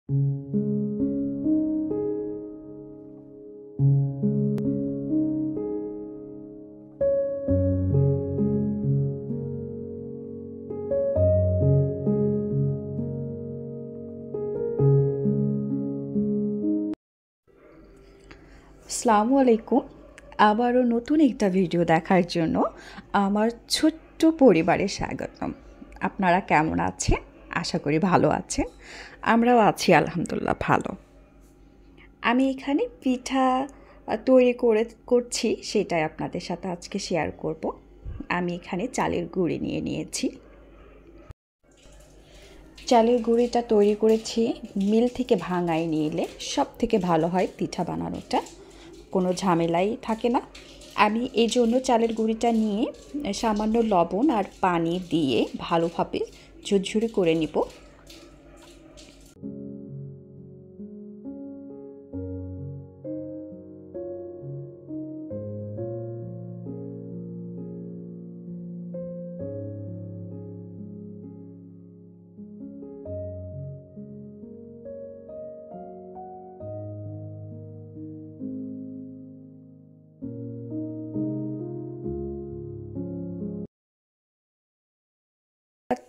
আসসালামু আলাইকুম। আবারও নতুন একটা ভিডিও দেখার জন্য আমার ছোট্ট পরিবারে স্বাগতম। আপনারা কেমন আছেন? আশা করি ভালো আছেন। আমরাও আছি আলহামদুলিল্লাহ ভালো। আমি এখানে পিঠা তৈরি করছি, সেটাই আপনাদের সাথে আজকে শেয়ার করব। আমি এখানে চালের গুঁড়ি নিয়ে নিয়েছি। চালের গুঁড়িটা তৈরি করেছি মিল থেকে ভাঙায় নিলে সব থেকে ভালো হয় পিঠা বানানোটা, কোনো ঝামেলাই থাকে না। আমি এই জন্য চালের গুঁড়িটা নিয়ে সামান্য লবণ আর পানি দিয়ে ভালোভাবে ঝুরঝুরে করে নিব।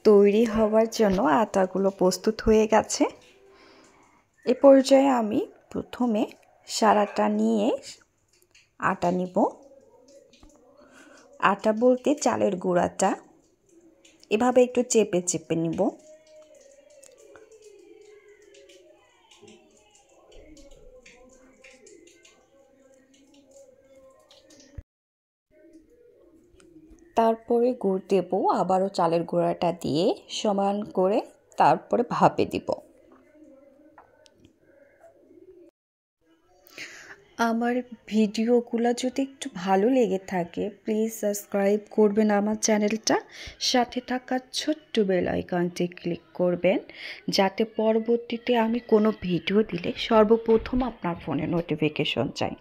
তৈরি হওয়ার জন্য আটাগুলো প্রস্তুত হয়ে গেছে। এ পর্যায়ে আমি প্রথমে সারাটা নিয়ে আটা নিব। আটা বলতে চালের গুঁড়াটা এভাবে একটু চেপে চেপে নিব। তারপরে গুড় দেব, আবারও চালের গুঁড়াটা দিয়ে সমান করে তারপরে ভাপে দিব। আমার ভিডিওগুলো যদি একটু ভালো লেগে থাকে প্লিজ সাবস্ক্রাইব করবেন আমার চ্যানেলটা, সাথে থাকা ছোট্ট বেল আইকনটি ক্লিক করবেন যাতে পরবর্তীতে আমি কোনো ভিডিও দিলে সর্বপ্রথম আপনার ফোনে নোটিফিকেশন যায়।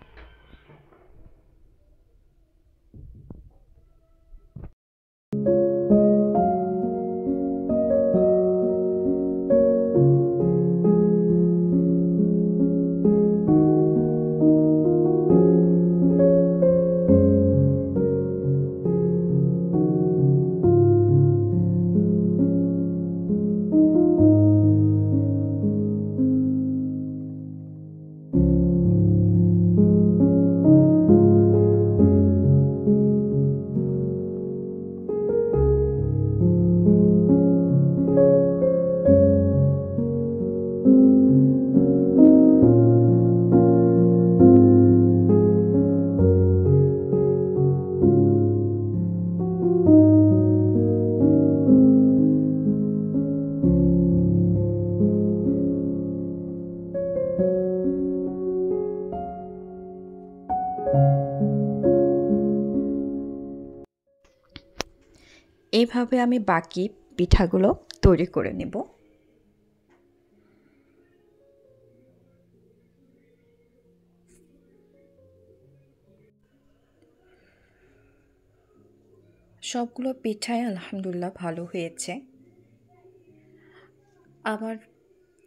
এইভাবে আমি বাকি পিঠাগুলো তৈরি করে নেব। সবগুলো পিঠাই আলহামদুলিল্লাহ ভালো হয়েছে।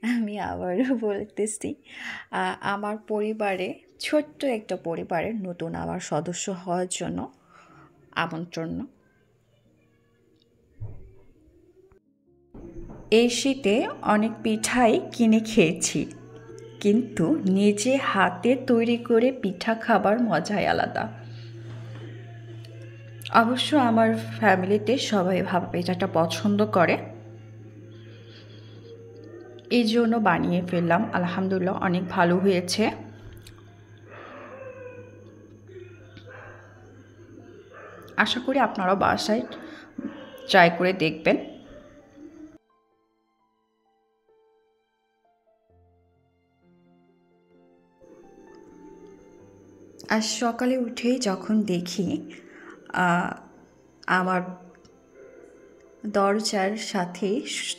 আমি আবারও বলতেছি, আমার পরিবারে ছোট্ট একটা পরিবারের নতুন আমার সদস্য হওয়ার জন্য আমন্ত্রণ। এই শীতে অনেক পিঠাই কিনে খেয়েছি, কিন্তু নিজে হাতে তৈরি করে পিঠা খাবার মজাই আলাদা। অবশ্য আমার ফ্যামিলিতে সবাই ভাপা পিঠাটা পছন্দ করে, এই জন্য বানিয়ে ফেললাম। আলহামদুলিল্লাহ অনেক ভালো হয়েছে। আশা করি আপনারাও বাসায় ট্রাই করে দেখবেন। আজ সকালে উঠেই যখন দেখি আমার দরজার সাথে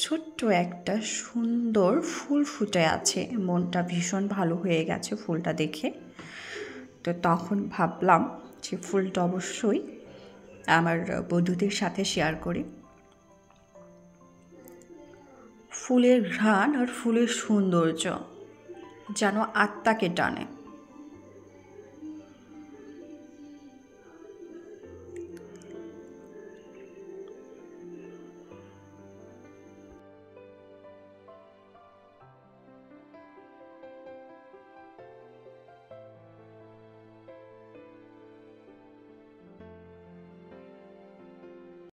ছোট্ট একটা সুন্দর ফুল ফুটে আছে, মনটা ভীষণ ভালো হয়ে গেছে ফুলটা দেখে। তো তখন ভাবলাম যে ফুলটা অবশ্যই আমার বন্ধুদের সাথে শেয়ার করি। ফুলের ঘ্রাণ আর ফুলের সৌন্দর্য যেন আত্মাকে টানে।